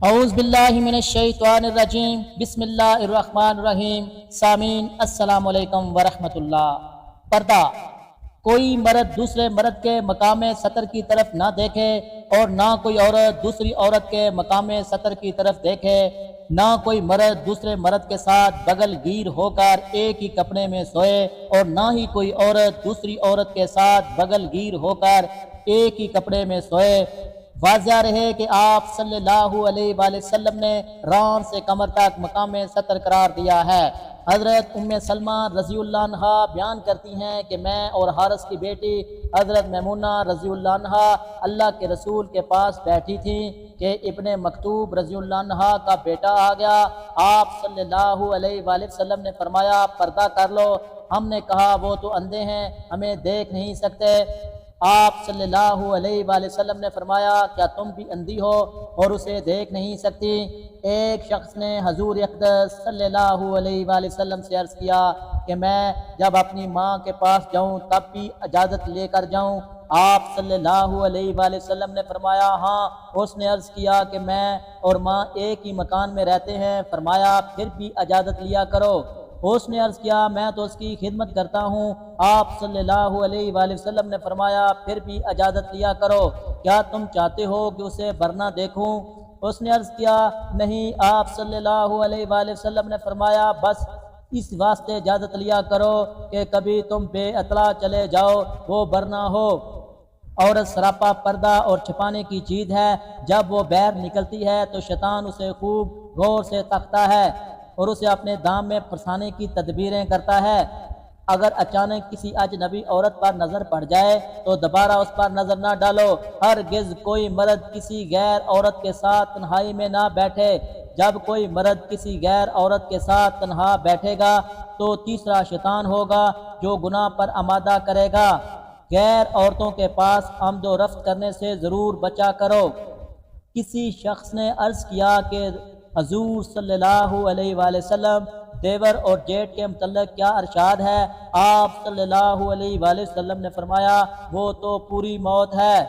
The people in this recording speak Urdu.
اعوذ باللہ من الشیطان الرجیم، بسم اللہ الرحمن الرحیم۔ سامعین السلام علیکم ورحمۃ اللہ۔ پردہ: کوئی مرد دوسرے مرد کے مقام سطر کی طرف نہ دیکھے اور نہ کوئی عورت دوسری عورت کے مقام سطر کی طرف دیکھے، نہ کوئی مرد دوسرے مرد کے ساتھ بغل گیر ہو کر ایک ہی کپڑے میں سوئے اور نہ ہی کوئی عورت دوسری عورت کے ساتھ بغل گیر ہو کر ایک ہی کپڑے میں سوئے۔ واضح رہے کہ آپ صلی اللہ علیہ وآلہ وسلم نے ران سے کمر تک مقام سطر قرار دیا ہے۔ حضرت ام سلمہ رضی اللہ عنہا بیان کرتی ہیں کہ میں اور حارث کی بیٹی حضرت میمونہ رضی اللہ عنہا اللہ کے رسول کے پاس بیٹھی تھیں کہ ابن مکتوب رضی اللہ عنہا کا بیٹا آ گیا۔ آپ صلی اللہ علیہ وآلہ وسلم نے فرمایا پردہ کر لو۔ ہم نے کہا وہ تو اندھے ہیں، ہمیں دیکھ نہیں سکتے۔ آپ صلی اللہ علیہ وآلہ وسلم نے فرمایا کیا تم بھی اندھی ہو اور اسے دیکھ نہیں سکتی؟ ایک شخص نے حضور اقدس صلی اللہ علیہ وآلہ وسلم سے عرض کیا کہ میں جب اپنی ماں کے پاس جاؤں تب بھی اجازت لے کر جاؤں؟ آپ صلی اللہ علیہ وآلہ وسلم نے فرمایا ہاں۔ اس نے عرض کیا کہ میں اور ماں ایک ہی مکان میں رہتے ہیں، فرمایا پھر بھی اجازت لیا کرو۔ اس نے عرض کیا میں تو اس کی خدمت کرتا ہوں۔ آپ صلی اللہ علیہ وآلہ وسلم نے فرمایا پھر بھی اجازت لیا کرو، کیا تم چاہتے ہو کہ اسے برنا دیکھوں؟ اس نے عرض کیا نہیں۔ آپ صلی اللہ علیہ وآلہ وسلم نے فرمایا بس اس واسطے اجازت لیا کرو کہ کبھی تم بے اطلاع چلے جاؤ، وہ برنا ہو۔ عورت سراپا پردہ اور چھپانے کی چیز ہے، جب وہ باہر نکلتی ہے تو شیطان اسے خوب غور سے تکتا ہے اور اسے اپنے دام میں پھنسانے کی تدبیریں کرتا ہے۔ اگر اچانک کسی اجنبی عورت پر نظر پڑ جائے تو دوبارہ اس پر نظر نہ ڈالو۔ ہرگز کوئی مرد کسی غیر عورت کے ساتھ تنہائی میں نہ بیٹھے۔ جب کوئی مرد کسی غیر عورت کے ساتھ تنہا بیٹھے گا تو تیسرا شیطان ہوگا جو گناہ پر آمادہ کرے گا۔ غیر عورتوں کے پاس آمد و رفت کرنے سے ضرور بچا کرو۔ کسی شخص نے عرض کیا کہ حضور صلی اللہ علیہ وآلہ وسلم دیور اور جیٹ کے متعلق کیا ارشاد ہے؟ آپ صلی اللہ علیہ وآلہ وسلم نے فرمایا وہ تو پوری موت ہے۔